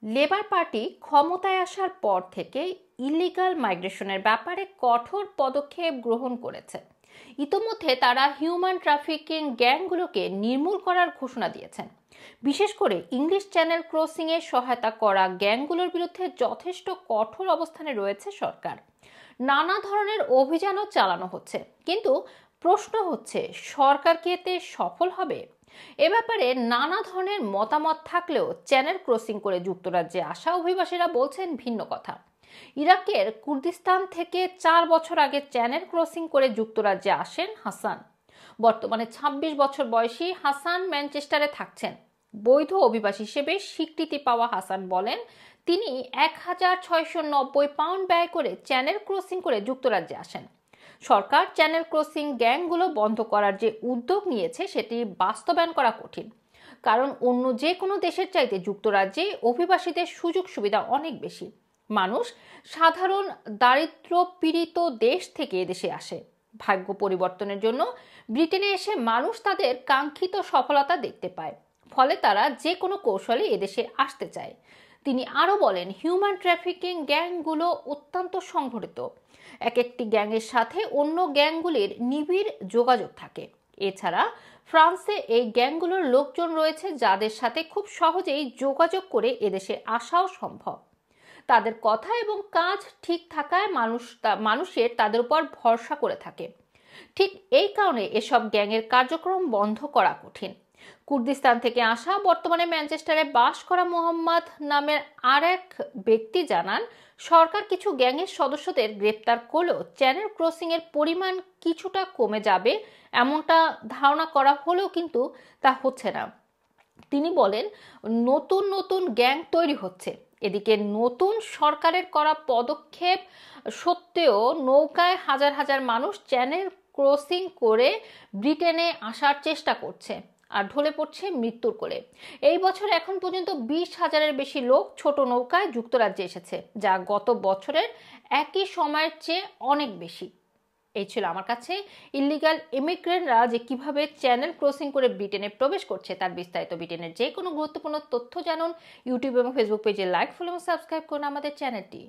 Labour party ক্ষমতায় আসার পর থেকে ইলিগাল মাইগ্রেশনের ব্যাপারে কঠোর পদক্ষেপ গ্রহণ করেছে। ইতোমধ্যে তারা হিউম্যান ট্রাফিকিং গ্যাংগুলোকে নির্মূল করার ঘোষণা দিয়েছেন। বিশেষ করে ইংলিশ চ্যানেল ক্রসিংয়ে সহায়তা করা গ্যাংগুলোর বিরুদ্ধে যথেষ্ট কঠোর অবস্থানে রয়েছে সরকার। নানা ধরনের অভিযানও চালানো হচ্ছে, কিন্তু প্রশ্ন হচ্ছে সরকার কি এতে সফল হবে? এ ব্যাপারে নানা ধরনের মতামত থাকলেও চ্যানেল ক্রসিং করে যুক্তরাজ্যে আসা অভিবাসীরা বলছেন ভিন্ন কথা। ইরাকের কুর্দিস্তান থেকে 4 বছর আগে চ্যানেল ক্রসিং করে যুক্তরাজ্যে আসেন হাসান। বর্তমানে 26 বছর বয়সী হাসান ম্যানচেস্টারে থাকছেন। বৈধ অভিবাসী হিসেবে স্বীকৃতি পাওয়া হাসান বলেন, তিনি 1690 পাউন্ড ব্যয় করে চ্যানেল ক্রসিং করে যুক্তরাজ্যে আসেন। সরকার চ্যানেল ক্রসিং গ্যাংগুলো বন্ধ করার যে উদ্যোগ নিয়েছে সেটি বাস্তবায়ন করা কঠিন, কারণ অন্য যে কোনো দেশের চাইতে যুক্তরাজ্যে অভিবাসীদের সুযোগ সুবিধা অনেক বেশি। মানুষ সাধারণ দারিদ্র পীড়িত দেশ থেকে এদেশে আসে। ভাগ্য পরিবর্তনের জন্য ব্রিটেনে এসে মানুষ তাদের কাঙ্ক্ষিত সফলতা দেখতে পায়, ফলে তারা যে কোনো কৌশলে এদেশে আসতে চায়। তিনি আরও বলেন, হিউম্যান ট্রাফিকিং গ্যাংগুলো অত্যন্ত সংগঠিত। এক একটি গ্যাংয়ের সাথে অন্য গ্যাংগুলির নিবিড় যোগাযোগ থাকে। এছাড়া ফ্রান্সে এই গ্যাংগুলোর লোকজন রয়েছে যাদের সাথে খুব সহজেই যোগাযোগ করে এদেশে আসাও সম্ভব। তাদের কথা এবং কাজ ঠিক থাকায় মানুষের তাদের উপর ভরসা করে থাকে। ঠিক এই কারণে এসব গ্যাংয়ের কার্যক্রম বন্ধ করা কঠিন। কুর্দিস্তান থেকে আসা বর্তমানে ম্যানচেস্টারে বাস করা মোহাম্মদ নামের আর এক ব্যক্তি জানান, সরকার কিছু গ্যাংয়ের সদস্যদের গ্রেপ্তার করলেও চ্যানেল ক্রসিং এর পরিমাণ কিছুটা কমে যাবে এমনটা ধারণা করা হলেও কিন্তু তা হচ্ছে না। তিনি বলেন, নতুন নতুন গ্যাং তৈরি হচ্ছে। এদিকে নতুন সরকারের করা পদক্ষেপ সত্ত্বেও নৌকায় হাজার হাজার মানুষ চ্যানেল ক্রসিং করে ব্রিটেনে আসার চেষ্টা করছে আর ঢলে পড়ছে মৃত্যুর কোলে। এই বছর এখন পর্যন্ত 20,000-এর বেশি লোক ছোট নৌকায় যুক্তরাজ্যে এসেছে, যা গত বছরের একই সময়ের চেয়ে অনেক বেশি। এই ছিল আমার কাছে ইলিগাল ইমিগ্রেন্টরা যে কিভাবে চ্যানেল ক্রসিং করে ব্রিটেনে প্রবেশ করছে তার বিস্তারিত। ব্রিটেনের যে কোনো গুরুত্বপূর্ণ তথ্য জানুন ইউটিউব এবং ফেসবুক পেজে লাইক, ফলো এবং সাবস্ক্রাইব করুন আমাদের চ্যানেলটি।